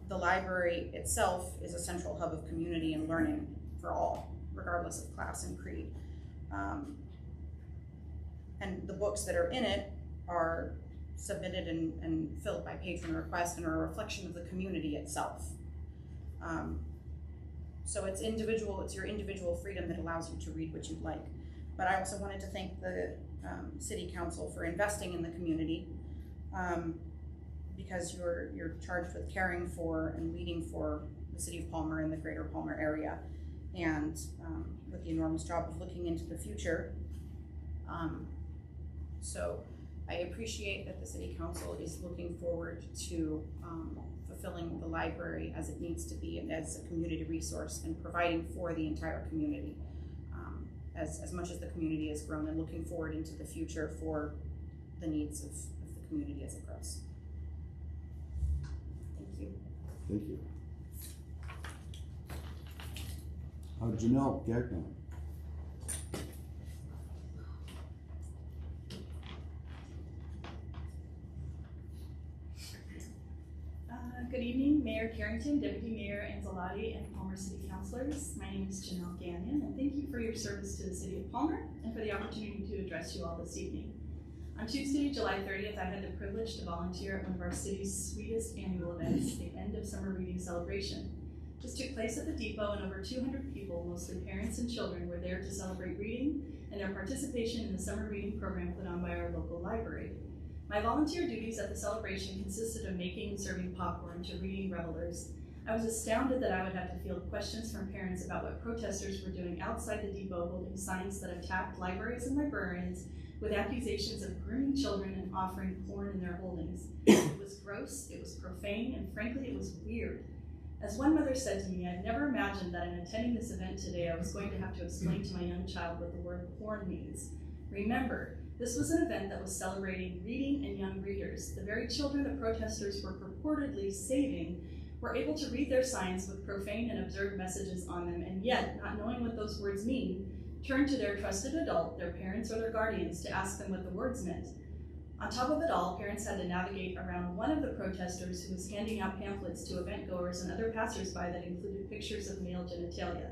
the library itself is a central hub of community and learning for all, regardless of class and creed. And the books that are in it are submitted and filled by patron request and are a reflection of the community itself. So it's your individual freedom that allows you to read what you'd like. But I also wanted to thank the City Council for investing in the community, because you're charged with caring for and leading for the City of Palmer and the greater Palmer area, and with the enormous job of looking into the future. So I appreciate that the City Council is looking forward to fulfilling the library as it needs to be and as a community resource and providing for the entire community, as much as the community has grown, and looking forward into the future for the needs of the community as it grows. Thank you. Thank you. Janelle Gagnon. Good evening, Mayor Carrington, Deputy Mayor Anzalati, and Palmer City Councilors. My name is Janelle Gagnon, and thank you for your service to the City of Palmer and for the opportunity to address you all this evening. On Tuesday, July 30th, I had the privilege to volunteer at one of our city's sweetest annual events, the End of Summer Reading Celebration. This took place at the Depot, and over 200 people, mostly parents and children, were there to celebrate reading and their participation in the summer reading program put on by our local library. My volunteer duties at the celebration consisted of making and serving popcorn to reading revelers. I was astounded that I would have to field questions from parents about what protesters were doing outside the Depot holding signs that attacked libraries and librarians with accusations of grooming children and offering porn in their holdings. It was gross, it was profane, and frankly, it was weird. As one mother said to me, I'd never imagined that in attending this event today, I was going to have to explain to my young child what the word porn means. Remember, this was an event that was celebrating reading and young readers. The very children the protesters were purportedly saving were able to read their signs with profane and absurd messages on them, and yet, not knowing what those words mean, turned to their trusted adult, their parents or their guardians, to ask them what the words meant. On top of it all, parents had to navigate around one of the protesters who was handing out pamphlets to event goers and other passersby that included pictures of male genitalia.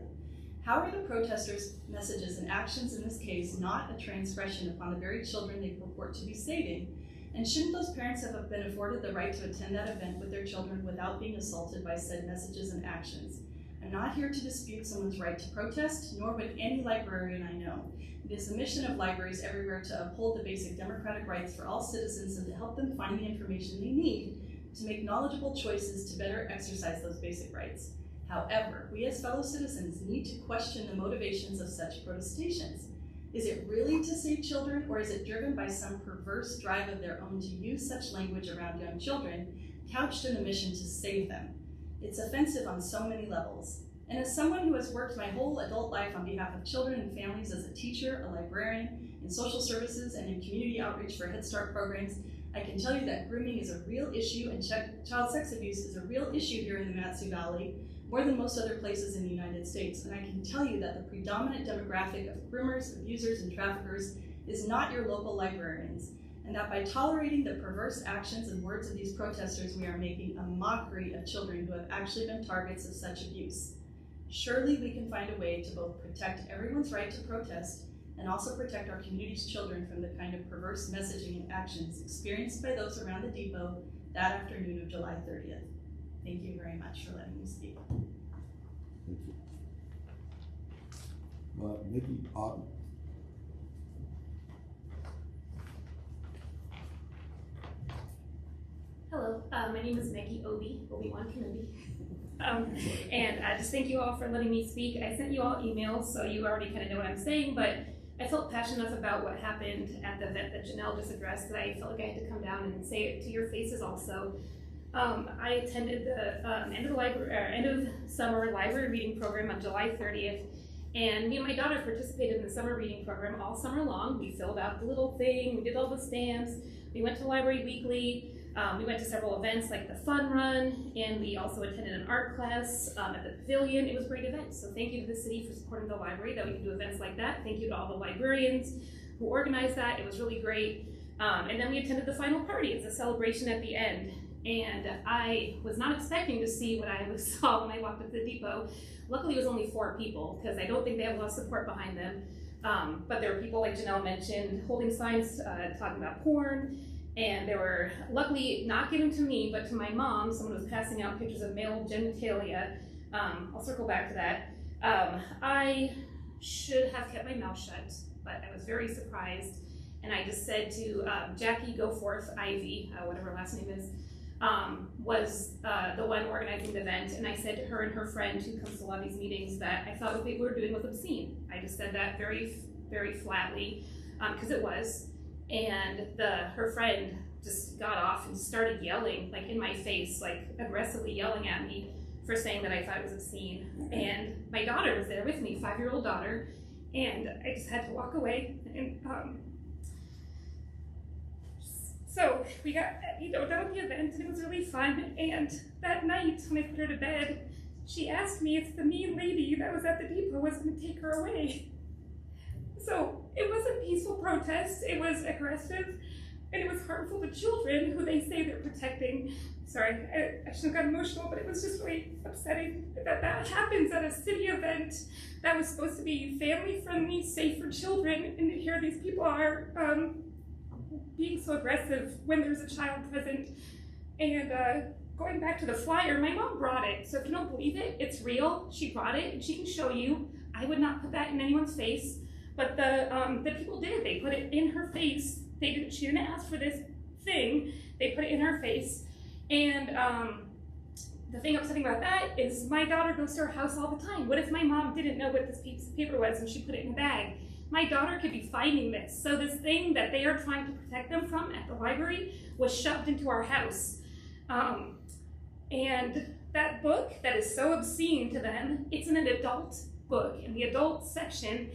How are the protesters' messages and actions in this case not a transgression upon the very children they purport to be saving? And shouldn't those parents have been afforded the right to attend that event with their children without being assaulted by said messages and actions? I'm not here to dispute someone's right to protest, nor would any librarian I know. It is the mission of libraries everywhere to uphold the basic democratic rights for all citizens and to help them find the information they need to make knowledgeable choices to better exercise those basic rights. However, we as fellow citizens need to question the motivations of such protestations. Is it really to save children, or is it driven by some perverse drive of their own to use such language around young children, couched in a mission to save them? It's offensive on so many levels. And as someone who has worked my whole adult life on behalf of children and families as a teacher, a librarian, in social services, and in community outreach for Head Start programs, I can tell you that grooming is a real issue and child sex abuse is a real issue here in the Mat-Su Valley, more than most other places in the United States. And I can tell you that the predominant demographic of groomers, abusers, and traffickers is not your local librarians, and that by tolerating the perverse actions and words of these protesters, we are making a mockery of children who have actually been targets of such abuse. Surely we can find a way to both protect everyone's right to protest and also protect our community's children from the kind of perverse messaging and actions experienced by those around the Depot that afternoon of July 30th. Thank you very much for letting me speak. Thank you. Nikki Otten. Hello, my name is Maggie Obi-Wan Kenobi. And just thank you all for letting me speak. I sent you all emails, so you already kind of know what I'm saying, but I felt passionate enough about what happened at the event that Janelle just addressed that I felt like I had to come down and say it to your faces also. I attended the end of summer library reading program on July 30th, and me and my daughter participated in the summer reading program all summer long. We filled out the little thing, we did all the stamps, we went to the library weekly, we went to several events like the fun run, and we also attended an art class at the pavilion. It was a great event, so thank you to the city for supporting the library that we can do events like that. Thank you to all the librarians who organized that. It was really great. And then we attended the final party. It's a celebration at the end. and I was not expecting to see what I saw when I walked up to the depot. Luckily, it was only 4 people, because I don't think they have a lot of support behind them. But there were people, like Janelle mentioned, holding signs talking about porn, and they were luckily not given to me, but to my mom. Someone was passing out pictures of male genitalia. I'll circle back to that. I should have kept my mouth shut, but I was very surprised, and I just said to Jackie Goforth Ivy, whatever her last name is, was the one organizing the event, and I said to her and her friend who comes to a lot of these meetings that I thought what they were doing was obscene. I just said that very, very flatly, because it was, and her friend just got off and started yelling, like in my face, like aggressively yelling at me for saying that I thought it was obscene. And my daughter was there with me, 5-year-old daughter, and I just had to walk away. And so we got, done with the event, and it was really fun. And that night, when I put her to bed, she asked me if the mean lady that was at the depot was going to take her away. So it was a peaceful protest. It was aggressive, and it was harmful to children who they say they're protecting. Sorry, I shouldn't have got emotional, but it was just really upsetting that happens at a city event that was supposed to be family-friendly, safe for children, and here these people are being so aggressive when there's a child present. And going back to the flyer, my mom brought it, so if you don't believe it, it's real. She brought it, and she can show you. I would not put that in anyone's face, but the people did. They put it in her face. She didn't ask for this thing. They put it in her face. And the thing upsetting about that is my daughter goes to her house all the time. What if my mom didn't know what this piece of paper was and she put it in a bag? My daughter could be finding this. So this thing that they are trying to protect them from at the library was shoved into our house. And that book that is so obscene to them, it's in an adult book. In the adult section,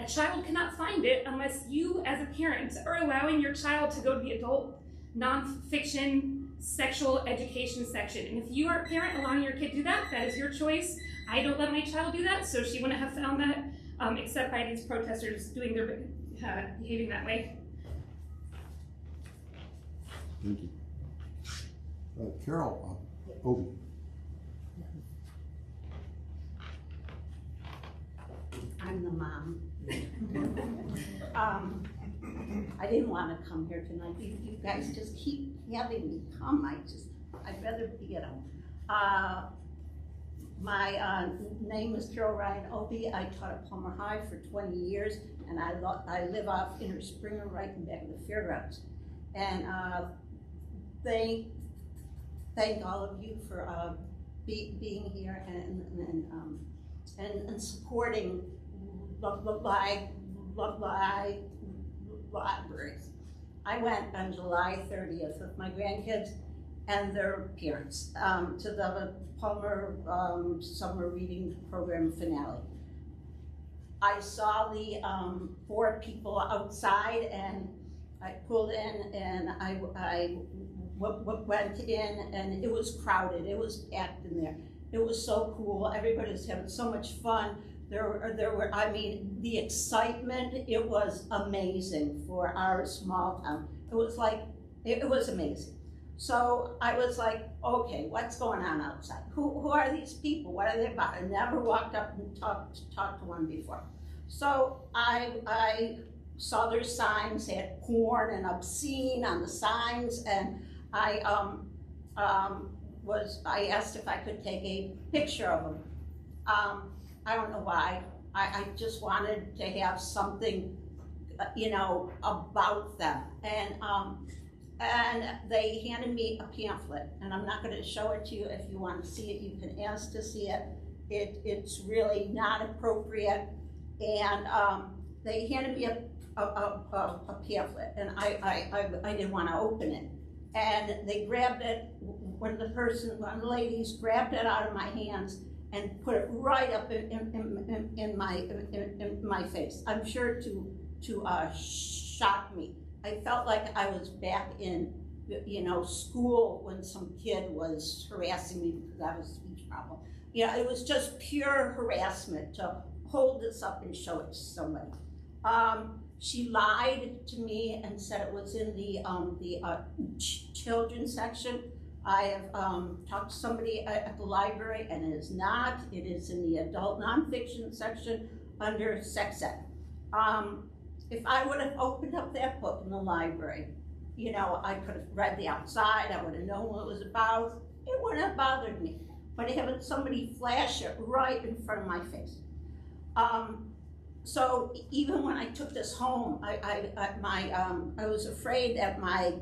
a child cannot find it unless you as a parent are allowing your child to go to the adult nonfiction sexual education section. And if you are a parent allowing your kid to do that, that is your choice. I don't let my child do that, so she wouldn't have found that, except by these protesters doing their behaving that way. Thank you. Carol, Obi. I'm the mom. I didn't want to come here tonight. You guys just keep having me come. I'd rather be at home. My name is Carol Ryan Obi. I taught at Palmer High for 20 years, and I live off Inner Springer, right in back of the fairgrounds. And thank all of you for being here and supporting libraries. I went on July 30th with my grandkids and their parents to the Palmer Summer Reading Program finale. I saw the 4 people outside, and I pulled in, and I went in, and it was crowded. It was packed in there. It was so cool. Everybody was having so much fun. There were, I mean, the excitement, it was amazing for our small town. It was like, it was amazing. So I was like, okay, what's going on outside? Who are these people? What are they about? I never walked up and talked to one before. So I saw their signs, they had porn and obscene on the signs, and I asked if I could take a picture of them. I don't know why. I just wanted to have something, about them. And they handed me a pamphlet, and I'm not going to show it to you. If you want to see it, you can ask to see it. It's really not appropriate. And they handed me a pamphlet, and I didn't want to open it. And they grabbed it. One of the ladies grabbed it out of my hands and put it right up in my face. I'm sure to shock me. I felt like I was back in, school when some kid was harassing me because I was a speech problem. It was just pure harassment to hold this up and show it to somebody. She lied to me and said it was in the children's section. I have talked to somebody at the library, and it is not. It is in the adult nonfiction section under sex ed. If I would have opened up that book in the library, you know, I could have read the outside, I would have known what it was about, it wouldn't have bothered me. But having somebody flash it right in front of my face. So even when I took this home, I was afraid that my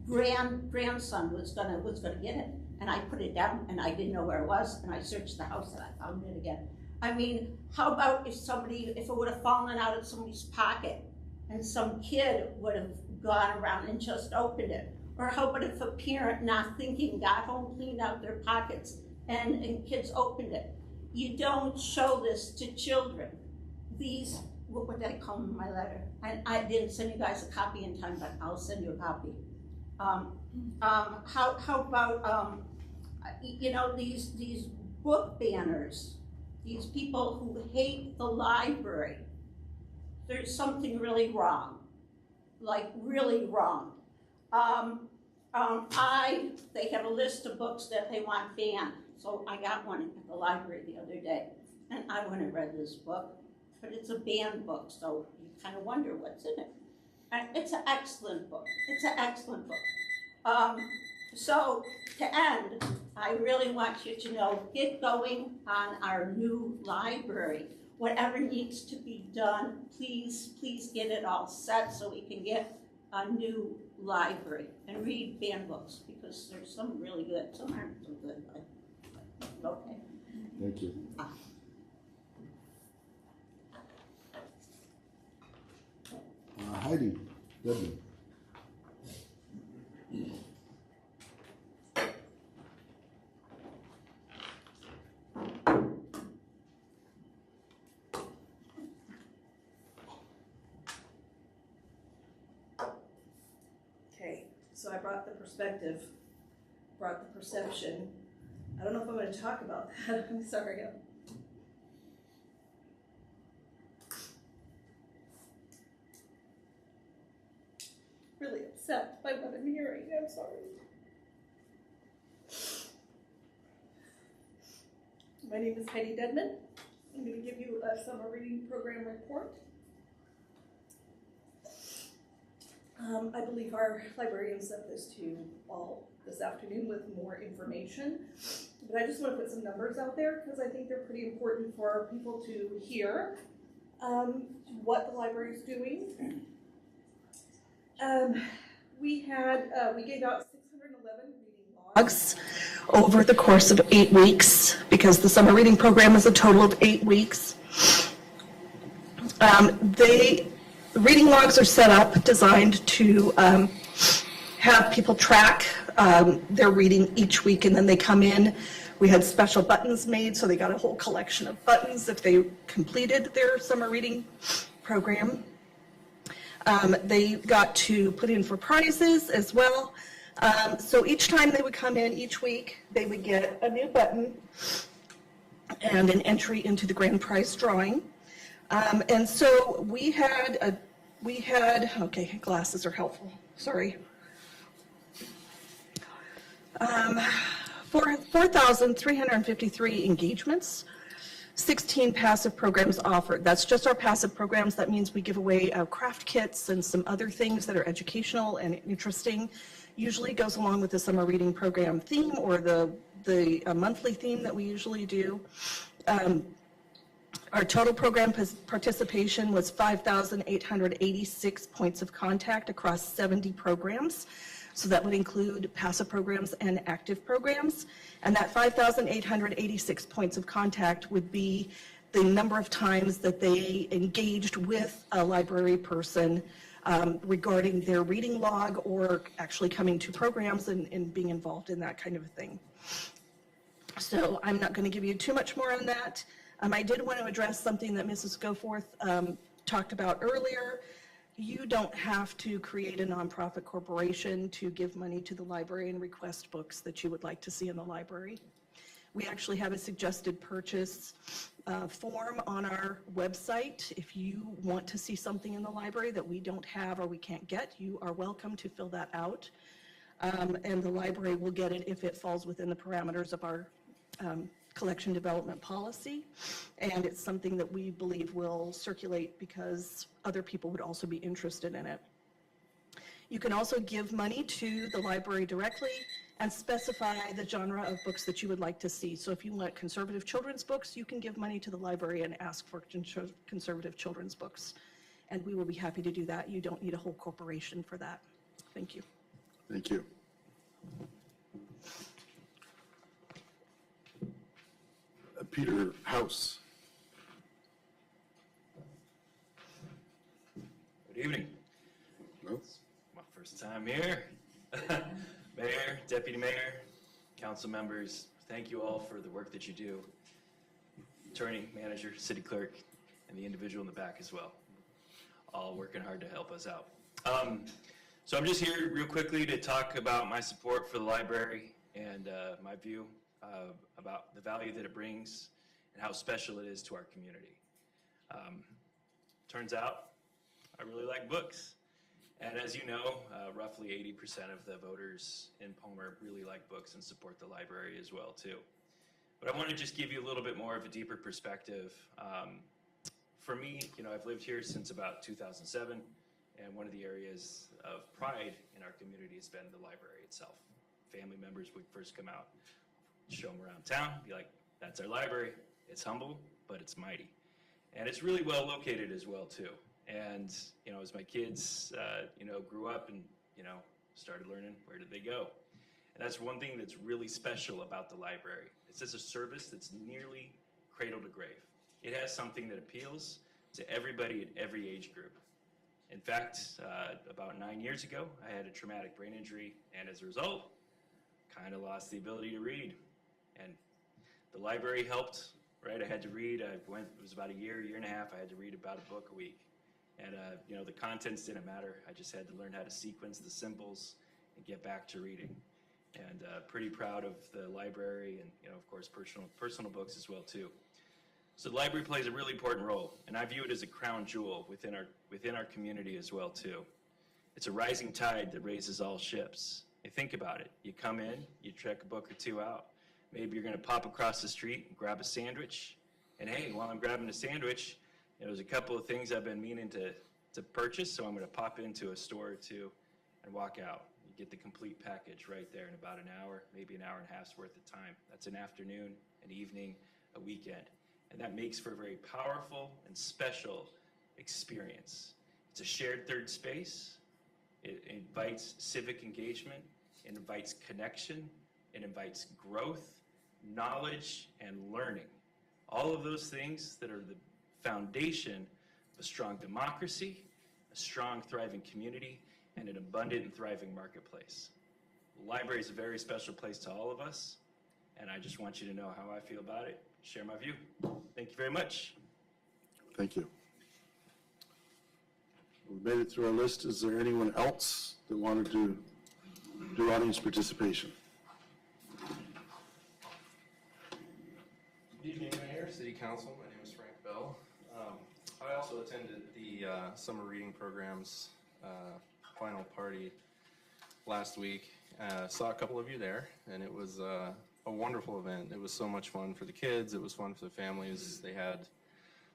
grandson was gonna get it, and I put it down, and I didn't know where it was, and I searched the house and I found it again. I mean, how about if it would have fallen out of somebody's pocket, and some kid would have gone around and just opened it? Or how about if a parent, not thinking, got home, cleaned out their pockets, and kids opened it? You don't show this to children. These, what did I call them in my letter? I didn't send you guys a copy in time, but I'll send you a copy. How about, you know, these book banners, these people who hate the library? There's something really wrong, like really wrong. They have a list of books that they want banned. So I got one at the library the other day, and I went and read this book, but it's a banned book, so you kind of wonder what's in it. And it's an excellent book. It's an excellent book. So to end, I really want you to know, get going on our new library. Whatever needs to be done, please get it all set so we can get a new library and read banned books, because there's some really good, some aren't so good, but okay. Thank you. Heidi Goodman. Okay, so I brought the perspective, brought the perception. I don't know if I'm going to talk about that. I'm sorry. Really upset by what I'm hearing. I'm sorry. My name is Heidi Dedman. I'm going to give you a summer reading program report. I believe our librarian sent this to you all this afternoon with more information, but I just want to put some numbers out there because I think they're pretty important for people to hear what the library is doing. We gave out 611 reading logs over the course of 8 weeks, because the summer reading program is a total of 8 weeks. The reading logs are set up, designed to have people track their reading each week, and then they come in. We had special buttons made, so they got a whole collection of buttons if they completed their summer reading program. They got to put in for prizes as well. So each time they would come in each week, they would get a new button and an entry into the grand prize drawing. And so we had, okay, glasses are helpful, sorry. 4,353 engagements, 16 passive programs offered. That's just our passive programs. That means we give away craft kits and some other things that are educational and interesting. Usually goes along with the summer reading program theme or the monthly theme that we usually do. Our total program participation was 5,886 points of contact across 70 programs. So that would include passive programs and active programs. And that 5,886 points of contact would be the number of times that they engaged with a library person regarding their reading log or actually coming to programs and being involved in that kind of a thing. So I'm not going to give you too much more on that. I did want to address something that Mrs. Goforth talked about earlier. You don't have to create a nonprofit corporation to give money to the library and request books that you would like to see in the library. We actually have a suggested purchase form on our website. If you want to see something in the library that we don't have or we can't get, you are welcome to fill that out. And the library will get it if it falls within the parameters of our collection development policy. And it's something that we believe will circulate because other people would also be interested in it. You can also give money to the library directly and specify the genre of books that you would like to see. So if you want conservative children's books, you can give money to the library and ask for conservative children's books. And we will be happy to do that. You don't need a whole corporation for that. Thank you. Thank you. Peter House. Good evening. No? My first time here. Mayor, Deputy Mayor, council members, thank you all for the work that you do. Attorney, manager, city clerk, and the individual in the back as well. All working hard to help us out. So I'm just here real quickly to talk about my support for the library and my view about the value that it brings and how special it is to our community. Turns out I really like books. And as you know, roughly 80% of the voters in Palmer really like books and support the library as well too. But I want to just give you a little bit more of a deeper perspective. For me, I've lived here since about 2007, and one of the areas of pride in our community has been the library itself. Family members would first come out, show them around town, be like, that's our library. It's humble, but it's mighty. And it's really well located as well too. And, as my kids, grew up and, started learning, where did they go? And that's one thing that's really special about the library. It's just a service that's nearly cradle to grave. It has something that appeals to everybody at every age group. In fact, about 9 years ago, I had a traumatic brain injury, and as a result, kind of lost the ability to read. And the library helped, right? I had to read, it was about a year and a half, I had to read about a book a week. And, the contents didn't matter. I just had to learn how to sequence the symbols and get back to reading. And pretty proud of the library and, of course, personal books as well, too. So the library plays a really important role, and I view it as a crown jewel within our community as well, too. It's a rising tide that raises all ships. You think about it. You come in, you check a book or two out. Maybe you're going to pop across the street and grab a sandwich. And hey, while I'm grabbing a sandwich, there's a couple of things I've been meaning to purchase, so I'm going to pop into a store or two and walk out. You get the complete package right there in about an hour, maybe an hour and a half's worth of time. That's an afternoon, an evening, a weekend. And that makes for a very powerful and special experience. It's a shared third space. It invites civic engagement. It invites connection. It invites growth, knowledge, and learning. All of those things that are the foundation of a strong democracy, a strong, thriving community, and an abundant and thriving marketplace. The library is a very special place to all of us, and I just want you to know how I feel about it, share my view. Thank you very much. Thank you. We've made it through our list. Is there anyone else that wanted to do audience participation? Good evening, Mayor, City Council. My name is Frank Bell. I also attended the summer reading program's final party last week. Saw a couple of you there, and it was a wonderful event. It was so much fun for the kids. It was fun for the families. They had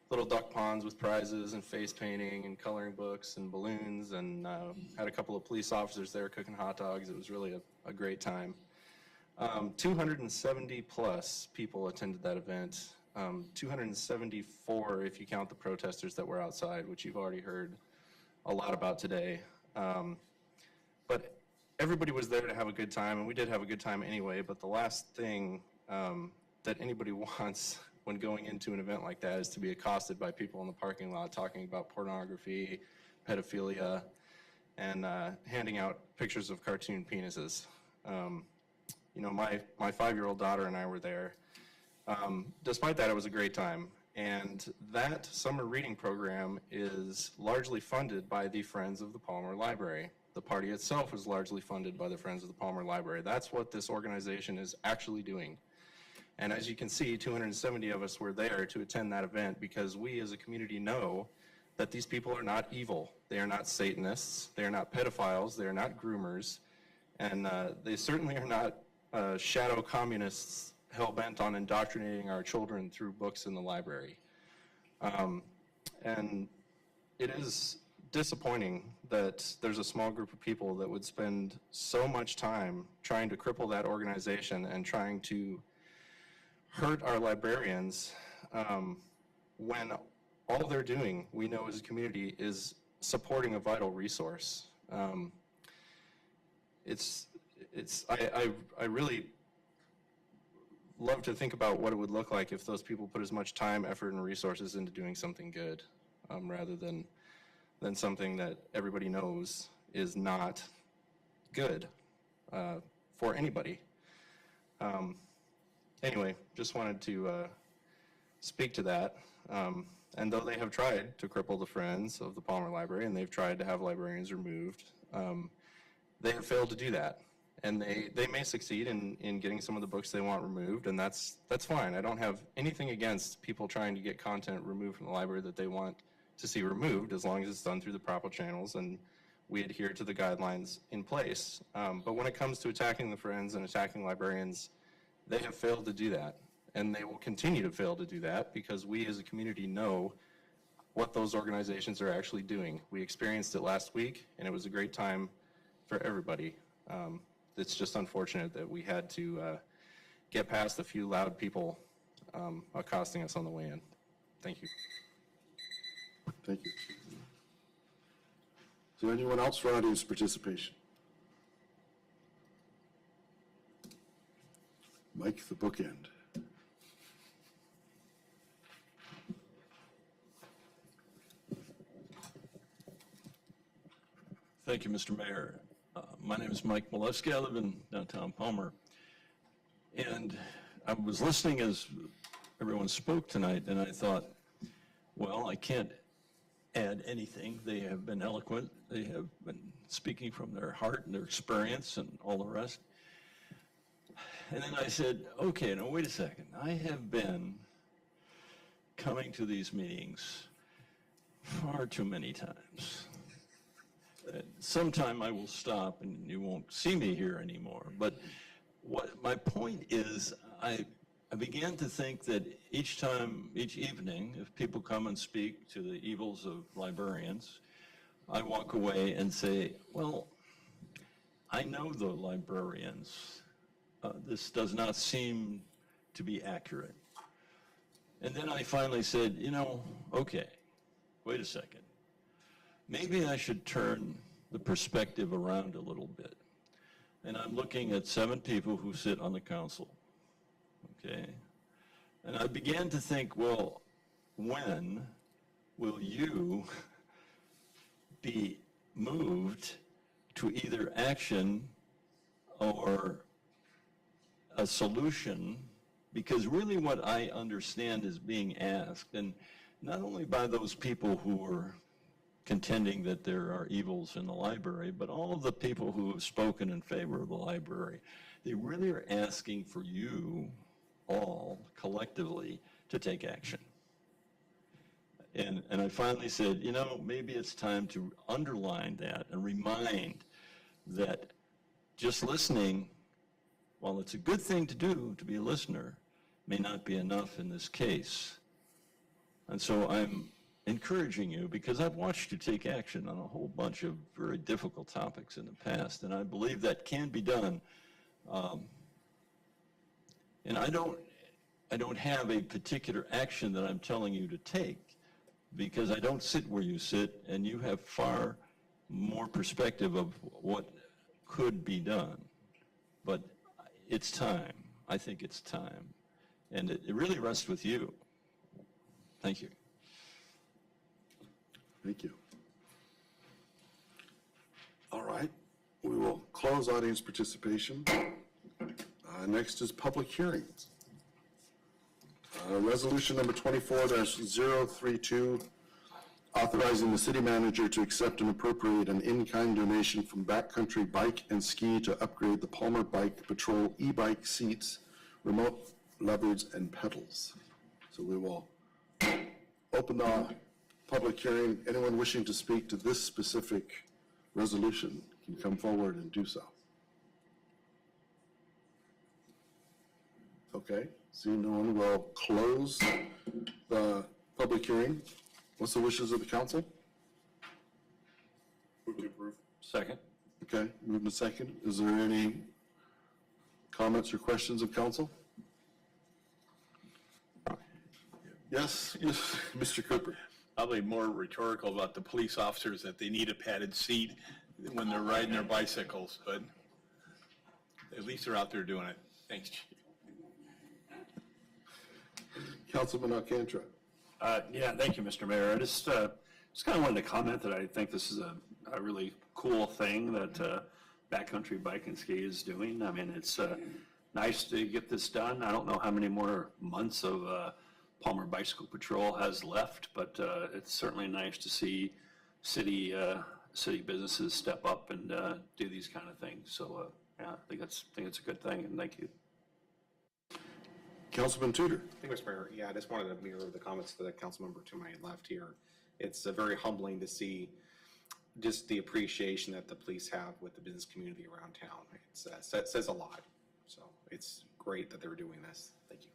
little duck ponds with prizes and face painting and coloring books and balloons, and had a couple of police officers there cooking hot dogs. It was really a great time. 270 plus people attended that event. 274 if you count the protesters that were outside, which you've already heard a lot about today. But everybody was there to have a good time, and we did have a good time anyway. But the last thing that anybody wants when going into an event like that is to be accosted by people in the parking lot talking about pornography, pedophilia, and handing out pictures of cartoon penises. My 5-year-old daughter and I were there. Despite that, it was a great time. And that summer reading program is largely funded by the Friends of the Palmer Library. The party itself is largely funded by the Friends of the Palmer Library. That's what this organization is actually doing. And as you can see, 270 of us were there to attend that event because we as a community know that these people are not evil. They are not Satanists. They are not pedophiles. They are not groomers. And they certainly are not shadow communists hell-bent on indoctrinating our children through books in the library. And it is disappointing that there's a small group of people that would spend so much time trying to cripple that organization and trying to hurt our librarians when all they're doing, we know as a community, is supporting a vital resource. I really love to think about what it would look like if those people put as much time, effort, and resources into doing something good, rather than something that everybody knows is not good for anybody. Anyway, just wanted to speak to that. And though they have tried to cripple the Friends of the Palmer Library, and they've tried to have librarians removed, they have failed to do that. And they may succeed in getting some of the books they want removed, and that's fine. I don't have anything against people trying to get content removed from the library that they want to see removed, as long as it's done through the proper channels and we adhere to the guidelines in place. But when it comes to attacking the Friends and attacking librarians, they have failed to do that. And they will continue to fail to do that because we as a community know what those organizations are actually doing. We experienced it last week, and it was a great time for everybody. It's just unfortunate that we had to get past a few loud people accosting us on the way in. Thank you. Thank you. Is there anyone else for audience participation? Mike, the bookend. Thank you, Mr. Mayor. My name is Mike Milewski. I live in downtown Palmer. And I was listening as everyone spoke tonight, and I thought, well, I can't add anything. They have been eloquent. They have been speaking from their heart and their experience and all the rest. And then I said, okay, now wait a second. I have been coming to these meetings far too many times. Sometime I will stop and you won't see me here anymore. But what my point is, I began to think that each evening, if people come and speak to the evils of librarians, I walk away and say, well, I know the librarians. This does not seem to be accurate. And then I finally said, you know, okay, wait a second. Maybe I should turn the perspective around a little bit. And I'm looking at 7 people who sit on the council, okay? And I began to think, well, when will you be moved to either action or a solution? Because really what I understand is being asked, and not only by those people who are contending that there are evils in the library, but all of the people who have spoken in favor of the library, they really are asking for you all collectively to take action. And I finally said, you know, maybe it's time to underline that and remind that just listening, while it's a good thing to do, to be a listener, may not be enough in this case. And so I'm encouraging you, because I've watched you take action on a whole bunch of very difficult topics in the past, and I believe that can be done. And I don't have a particular action that I'm telling you to take, because I don't sit where you sit, and you have far more perspective of what could be done. But it's time. I think it's time. And it really rests with you. Thank you. Thank you. All right, we will close audience participation. Next is public hearings. Resolution number 24-032, authorizing the city manager to accept and appropriate an in-kind donation from Backcountry Bike and Ski to upgrade the Palmer Bike Patrol e-bike seats, remote levers, and pedals. So we will open the public hearing. Anyone wishing to speak to this specific resolution can come forward and do so. Okay, seeing no one, will close the public hearing. What's the wishes of the council? Move to approve. Second? Okay, moved to second. Is there any comments or questions of council? Yes, Mr. Cooper. Probably more rhetorical about the police officers that they need a padded seat when they're riding their bicycles, but at least they're out there doing it. Thanks, Chief. Councilman Alcantara. Yeah, thank you, Mr. Mayor. I just kind of wanted to comment that I think this is a really cool thing that Backcountry Bike and Ski is doing. I mean, it's nice to get this done. I don't know how many more months of Palmer Bicycle Patrol has left, but it's certainly nice to see city businesses step up and do these kind of things. So yeah, I think it's a good thing, and thank you. Councilman Tudor. Thank you, Mr. Mayor. Yeah, I just wanted to mirror the comments of the council member to my left here. It's very humbling to see just the appreciation that the police have with the business community around town. It says a lot. So it's great that they're doing this. Thank you.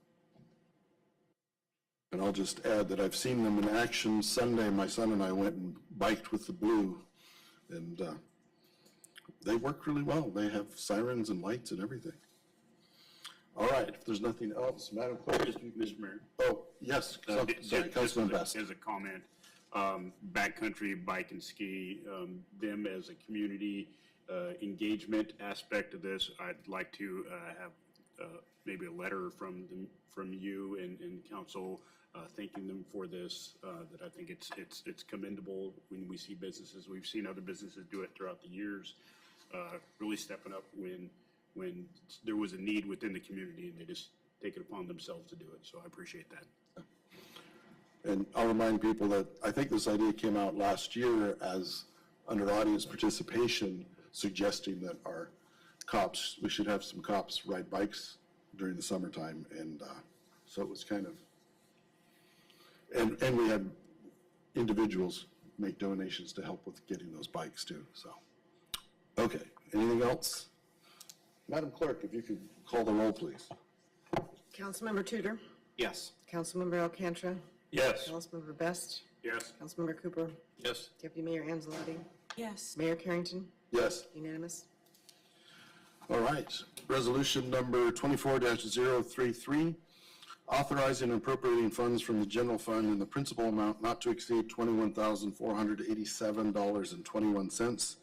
And I'll just add that I've seen them in action Sunday. My son and I went and biked with the Blue, and they work really well. They have sirens and lights and everything. All right, if there's nothing else, Madam Clerk. Mr. Mayor. Oh, yes, sorry, Councilman Best. As a comment, Backcountry Bike and Ski, them as a community engagement aspect of this, I'd like to have maybe a letter from you and council thanking them for this. That I think it's commendable when we see businesses. We've seen other businesses do it throughout the years, really stepping up when there was a need within the community, and they just take it upon themselves to do it. So I appreciate that. And I'll remind people that I think this idea came out last year as under audience participation, suggesting that our cops, we should have some cops ride bikes during the summertime. And so it was kind of, and we had individuals make donations to help with getting those bikes too. So, okay, anything else? Madam Clerk, if you could call the roll, please. Councilmember Tudor, Yes. Councilmember Alcantara, Yes. Councilmember Best, Yes. Councilmember Cooper, Yes. Deputy Mayor Anzalotti, Yes. Mayor Carrington, Yes. unanimous. All right. Resolution number 24-033, authorizing and appropriating funds from the general fund in the principal amount not to exceed $21,487.21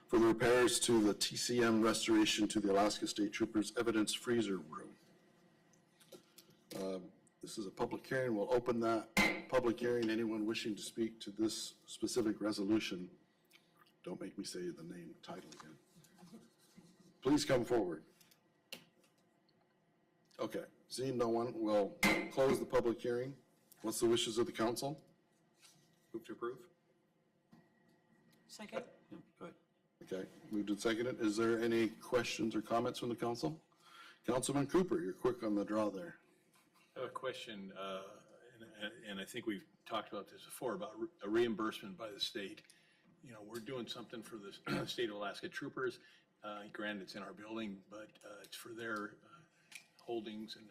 for the repairs to the TCM restoration to the Alaska State Troopers Evidence Freezer Room. This is a public hearing. We'll open that public hearing. Anyone wishing to speak to this specific resolution, don't make me say the name, title again. Please come forward. Okay, seeing no one, we'll close the public hearing. What's the wishes of the council? Move to approve. Second. Go ahead. Okay, moved and seconded. Is there any questions or comments from the council? Councilman Cooper, you're quick on the draw there. I have a question, and I think we've talked about this before, about a reimbursement by the state. You know, we're doing something for the state of Alaska Troopers. Granted, it's in our building, but it's for their holdings and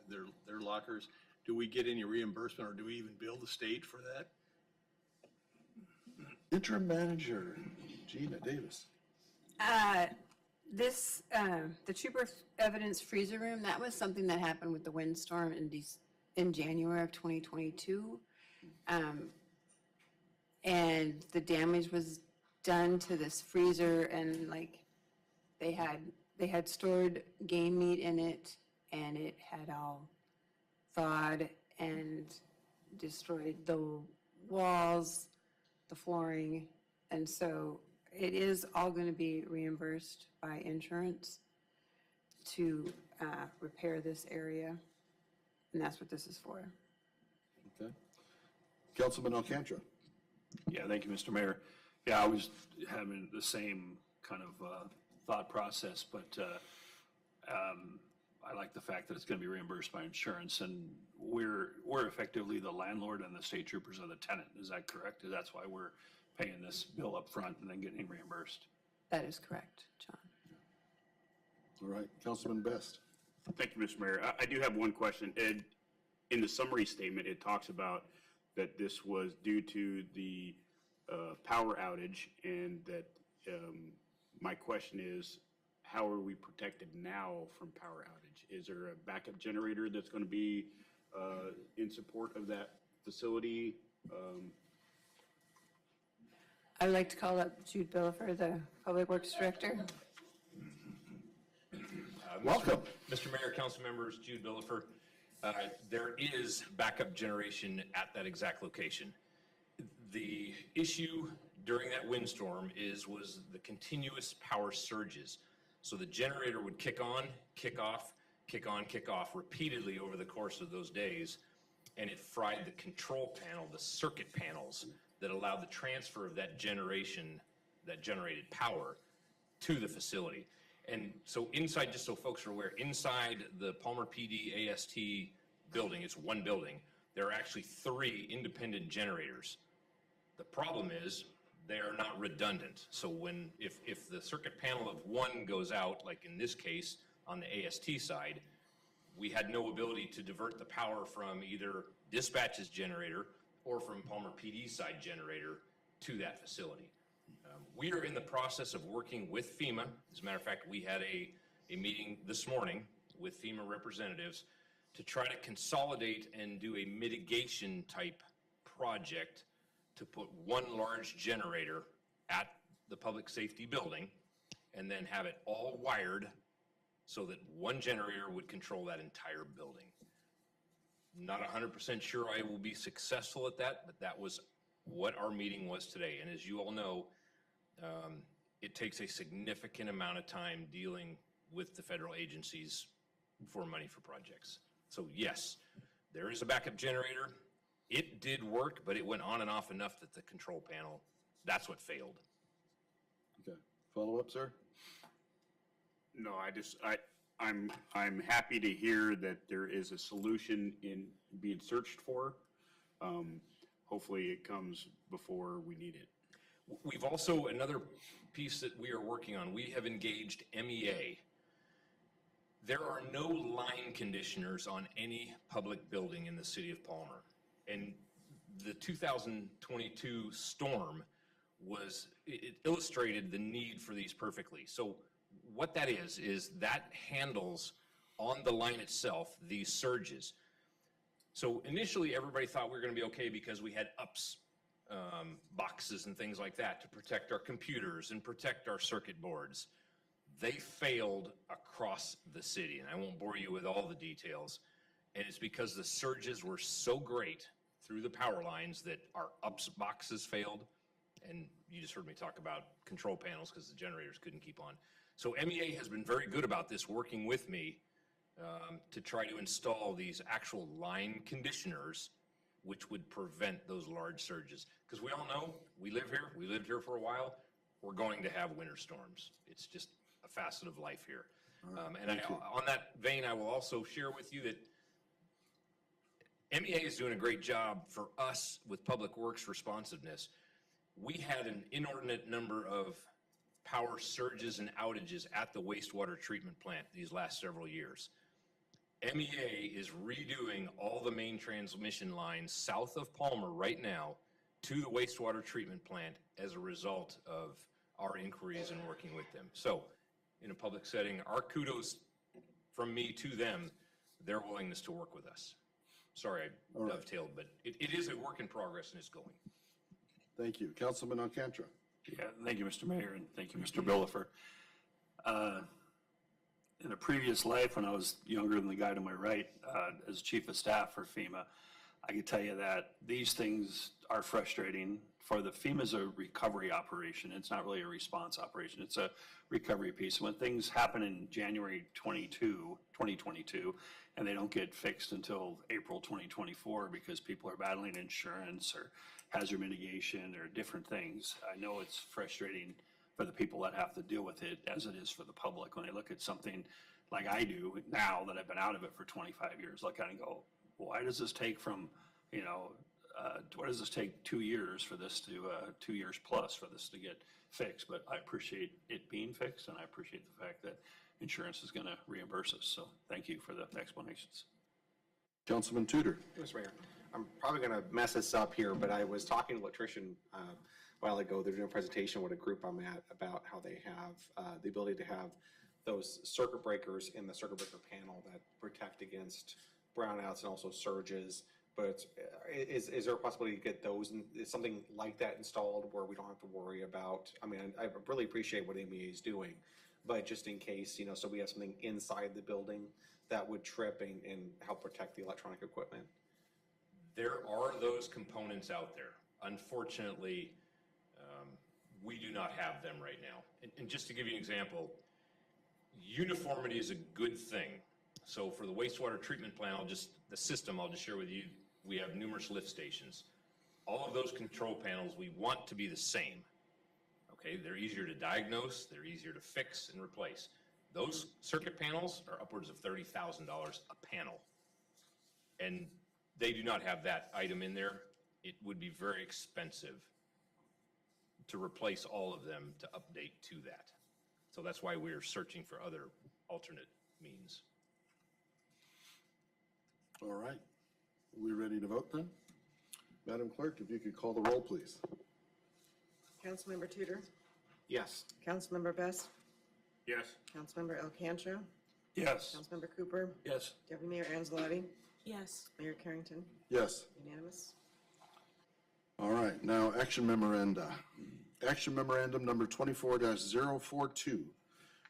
their lockers. Do we get any reimbursement, or do we even bill the state for that? Interim manager, Gina Davis. The Trooper Evidence Freezer Room, that was something that happened with the windstorm in January of 2022. And the damage was done to this freezer, and like they had stored game meat in it, and it had all thawed and destroyed the walls, the flooring, and so it is all going to be reimbursed by insurance to repair this area, and that's what this is for. Okay. Councilman Alcantara. Yeah, thank you, Mr. Mayor. Yeah, I was having the same kind of thought process, but I like the fact that it's going to be reimbursed by insurance, and we're effectively the landlord and the state troopers are the tenant. Is that correct? That's why we're paying this bill up front and then getting reimbursed. That is correct, John. All right, Councilman Best. Thank you, Mr. Mayor. I do have one question. Ed, in the summary statement, it talks about that this was due to the power outage, and that my question is, how are we protected now from power outage? Is there a backup generator that's going to be in support of that facility? I would like to call up Jude Billifer, the Public Works Director. Welcome. Mr. Mayor, council members, Jude Billifer. There is backup generation at that exact location. The issue during that windstorm was the continuous power surges. So the generator would kick on, kick off, kick on, kick off repeatedly over the course of those days, and it fried the control panel, the circuit panels that allowed the transfer of that generation, that generated power to the facility. And so inside, just so folks are aware, inside the Palmer PD AST building, it's one building, there are actually 3 independent generators. The problem is they are not redundant. So if the circuit panel of one goes out, like in this case on the AST side, we had no ability to divert the power from either dispatch's generator or from Palmer PD side generator to that facility. We are in the process of working with FEMA. As a matter of fact, we had a meeting this morning with FEMA representatives to try to consolidate and do a mitigation type project to put one large generator at the public safety building and then have it all wired so that one generator would control that entire building. Not 100% sure I will be successful at that, but that was what our meeting was today. And as you all know, it takes a significant amount of time dealing with the federal agencies for money for projects. So yes, there is a backup generator. It did work, but it went on and off enough that the control panel, that's what failed. Okay. Follow up, sir? No, I'm happy to hear that there is a solution in being searched for. Hopefully it comes before we need it. We've also, another piece that we are working on, we have engaged MEA. There are no line conditioners on any public building in the city of Palmer. And the 2022 storm it illustrated the need for these perfectly. So what that is that handles on the line itself these surges. So initially everybody thought we were going to be okay because we had UPS boxes and things like that to protect our computers and protect our circuit boards. They failed across the city, and I won't bore you with all the details. And it's because the surges were so great through the power lines that our UPS boxes failed. And you just heard me talk about control panels because the generators couldn't keep on. So MEA has been very good about this, working with me to try to install these actual line conditioners which would prevent those large surges. Because we all know, we lived here for a while, we're going to have winter storms. It's just a facet of life here. On that vein, I will also share with you that MEA is doing a great job for us with Public Works responsiveness. We had an inordinate number of power surges and outages at the wastewater treatment plant these last several years. MEA is redoing all the main transmission lines south of Palmer right now to the wastewater treatment plant as a result of our inquiries and working with them. So in a public setting, our kudos from me to them, their willingness to work with us. Sorry, I dovetailed, but it is a work in progress and it's going. Thank you. Councilman Alcantara. Yeah, thank you, Mr. Mayor, and thank you, Mr. Billifer. In a previous life, when I was younger than the guy to my right, as chief of staff for FEMA, I can tell you that these things are frustrating. For the FEMA's a recovery operation. It's not really a response operation. It's a recovery piece. When things happen in January 2022, and they don't get fixed until April 2024 because people are battling insurance or hazard mitigation or different things, I know it's frustrating for the people that have to deal with it as it is for the public. When they look at something like I do now that I've been out of it for 25 years, look at it and go, why does this take why does this take 2 years for this to, 2 years plus for this to get fixed? But I appreciate it being fixed, and I appreciate the fact that insurance is going to reimburse us. So thank you for the explanations. Councilman Tudor. Mr. Mayor, I'm probably going to mess this up here, but I was talking to an electrician a while ago. They're doing a presentation with a group I'm at about how they have the ability to have those circuit breakers in the circuit breaker panel that protect against brownouts and also surges. But is there a possibility to get those, is something like that installed where we don't have to worry about, I mean, I really appreciate what MEA is doing, but just in case, you know, so we have something inside the building that would trip and help protect the electronic equipment? There are those components out there. Unfortunately, we do not have them right now. And just to give you an example, uniformity is a good thing. So for the wastewater treatment plant, I'll just share with you, we have numerous lift stations. All of those control panels, we want to be the same. Okay, they're easier to diagnose, they're easier to fix and replace. Those circuit panels are upwards of $30,000 a panel. And they do not have that item in there. It would be very expensive to replace all of them to update to that. So that's why we're searching for other alternate means. All right. Are we ready to vote then? Madam Clerk, if you could call the roll, please. Councilmember Tudor, Yes. Councilmember Best, Yes. Councilmember Alcantara, Yes. Councilmember Cooper, Yes. Deputy Mayor Angelotti, Yes. Mayor Carrington, Yes. unanimous. All right, now action memoranda. Action memorandum number 24-042,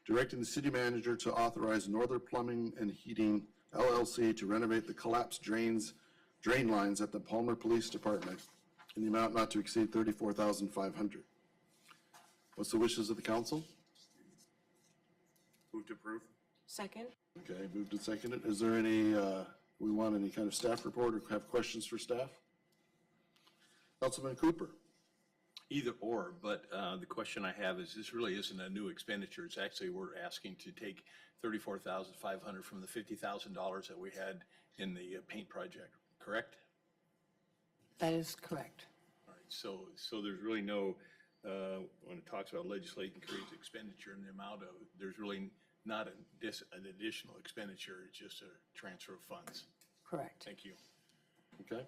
directing the city manager to authorize Northern Plumbing and Heating LLC to renovate the collapsed drain lines at the Palmer Police Department in the amount not to exceed $34,500. What's the wishes of the council? Move to approve. Second? Okay, moved and seconded. Is there any, we want any kind of staff report or have questions for staff? Councilman Cooper. Either or, but the question I have is, this really isn't a new expenditure. It's actually, we're asking to take $34,500 from the $50,000 that we had in the paint project, correct? That is correct. All right, so there's really no, when it talks about legislating increased expenditure in the amount of, there's really not an additional expenditure, it's just a transfer of funds. Correct. Thank you. Okay.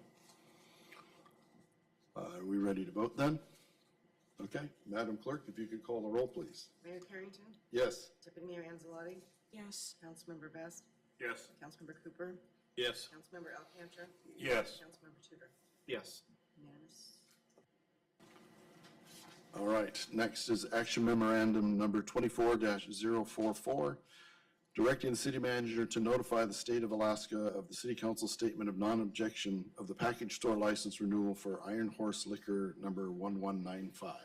Are we ready to vote then? Okay, Madam Clerk, if you could call the roll, please. Mayor Carrington, Yes. Deputy Mayor Angelotti, Yes. Councilmember Best, Yes. Councilmember Cooper, Yes. Councilmember Alcantara, Yes. Councilmember Tudor, Yes. unanimous. All right, next is action memorandum number 24-044, directing the city manager to notify the state of Alaska of the city council statement of non-objection of the package store license renewal for Iron Horse Liquor number 1195.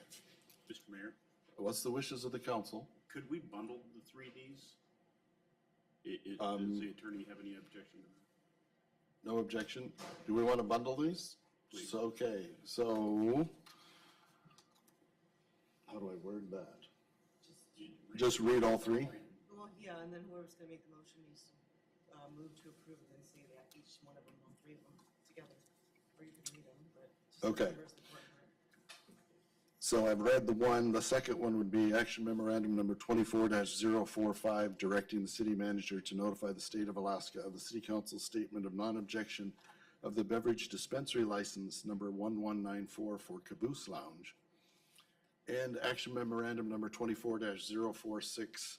Mr. Mayor, What's the wishes of the council? could we bundle the 3Ds? Does the attorney have any objection to that? No objection. Do we want to bundle these? Please. So, okay, so how do I word that? Just read all three? Well, yeah, and then whoever's gonna make the motion needs to move to approve and then say that each one of them, all three of them together. Or you can read them, but. just Okay. whoever's the important part. So I've read the one. The second one would be action memorandum number 24-045, directing the city manager to notify the state of Alaska of the city council statement of non-objection of the beverage dispensary license number 1194 for Caboose Lounge. And action memorandum number 24-046,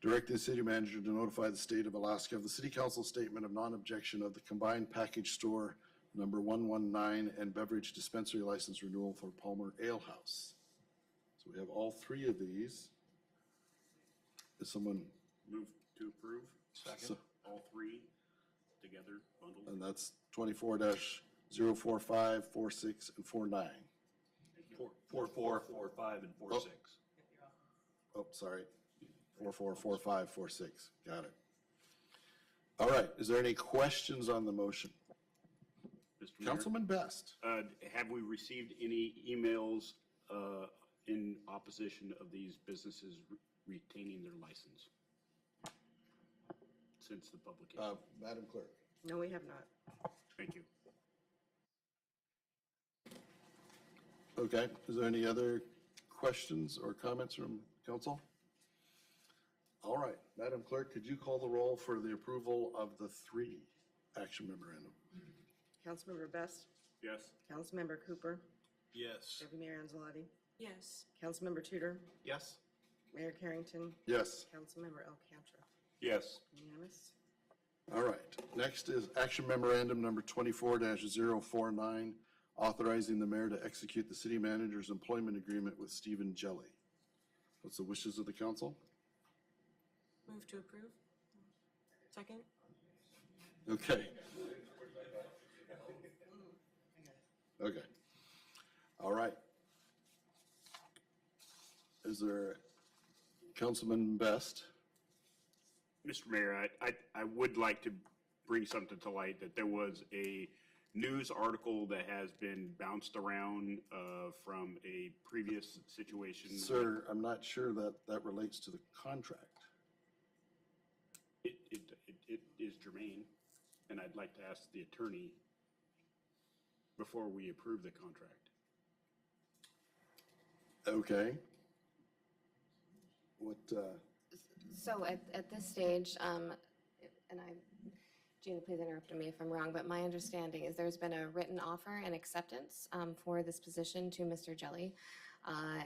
directing the city manager to notify the state of Alaska of the city council statement of non-objection of the combined package store number 119 and beverage dispensary license renewal for Palmer Ale House. So we have all three of these. Is someone, Move to approve. so- All three together, bundled. and that's 24-045, 46, and 49. 4-4, 4-5, and 4-6. Oh, sorry. 44, 45, 46. Got it. All right. Is there any questions on the motion? Mr. Mayor, Councilman Best. have we received any emails in opposition of these businesses retaining their license since the publication? Madam Clerk. No, we have not. Thank you. Okay. Is there any other questions or comments from council? All right, Madam Clerk, could you call the roll for the approval of the 3 action memorandum? Councilmember Best, Yes. Councilmember Cooper, Yes. Deputy Mayor Angelati, Yes. Councilmember Tudor, Yes. Mayor Carrington, Yes. Councilmember Alcantara. Yes. Unanimous? All right, next is action memorandum number 24-049, authorizing the mayor to execute the city manager's employment agreement with Stephen Jelly. What's the wishes of the council? Move to approve. Second? Okay. Okay. All right. Is there Councilman Best? Mr. Mayor, I would like to bring something to light, that there was a news article that has been bounced around from a previous situation. Sir, I'm not sure that that relates to the contract. It is germane, and I'd like to ask the attorney before we approve the contract. Okay. What, So at this stage, Gina, please interrupt me if I'm wrong, but my understanding is there's been a written offer and acceptance for this position to Mr. Jelly.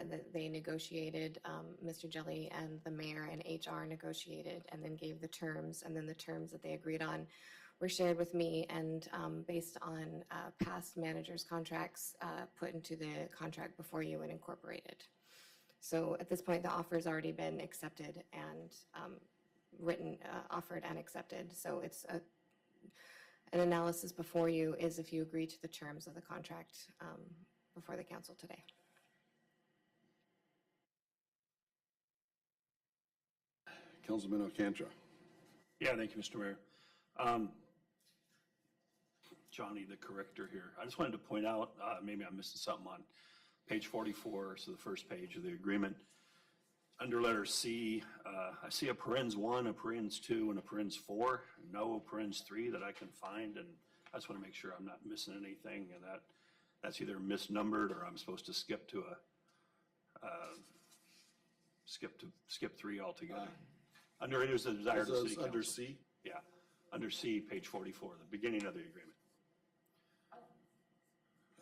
That they negotiated, Mr. Jelly and the mayor and HR negotiated and then gave the terms, and then the terms that they agreed on were shared with me and based on past managers' contracts put into the contract before you and incorporated. So at this point, the offer's already been accepted and written, offered and accepted. So it's an analysis before you is if you agree to the terms of the contract before the council today. Councilman Alcantara. Yeah, thank you, Mr. Mayor. Johnny, the corrector here. I just wanted to point out, maybe I'm missing something on page 44, so the first page of the agreement. Under letter C, I see a parens 1, a parens 2, and a parens 4, no parens 3 that I can find, and I just want to make sure I'm not missing anything, and that's either misnumbered or I'm supposed to skip to skip 3 altogether. Under it is the desire of the city council. Under C? Yeah, under C, page 44, the beginning of the agreement.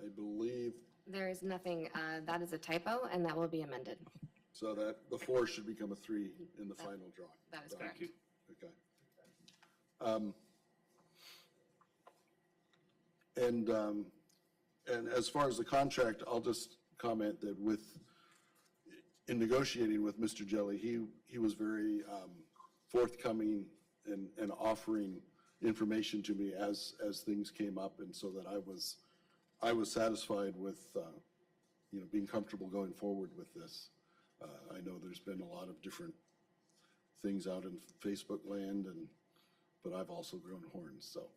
I believe, There is nothing, that is a typo and that will be amended. so that the 4 should become a 3 in the final drawing. That is Right. correct. Thank you. Okay. And as far as the contract, I'll just comment that in negotiating with Mr. Jelly, he was very forthcoming and offering information to me as things came up, and so that I was satisfied with, being comfortable going forward with this. I know there's been a lot of different things out in Facebook land, but I've also grown horns, so.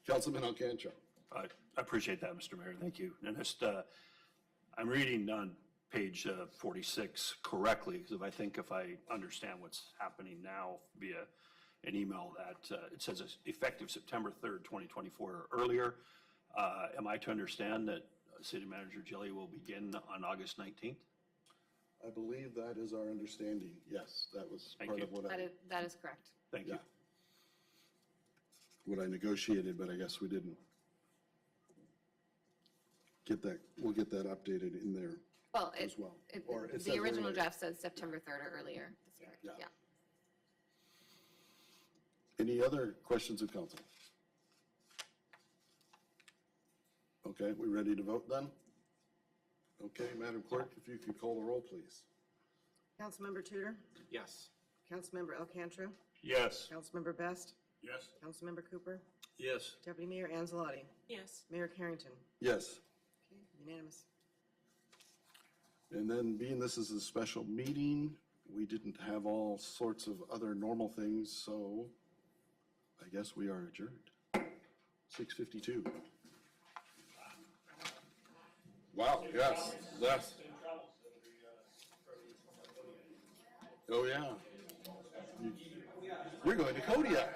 Councilman Alcantara. I appreciate that, Mr. Mayor, thank you. And just, I'm reading on page 46 correctly, because if I understand what's happening now via an email that it says it's effective September 3rd, 2024 or earlier. Am I to understand that City Manager Jelly will begin on August 19th? I believe that is our understanding. Yes, that was Thank part you. of what That is correct. Thank you. what I negotiated, but I guess we didn't get that. We'll get that updated in there Well, as well. Or it says the original earlier. draft says September 3rd or earlier. That's correct. Yeah. Yeah. Any other questions of council? Okay, we ready to vote then? Okay, Madam Clerk, if you could call the roll, please. Councilmember Tudor, Yes. Councilmember Alcantara, Yes. Councilmember Best, Yes. Councilmember Cooper, Yes. Deputy Mayor Angelati, Yes. Mayor Carrington. Yes. Okay, unanimous. And then being this is a special meeting, we didn't have all sorts of other normal things, so I guess we are adjourned. 6:52. Wow, yes, yes. Oh, yeah. We're going to Kodiak.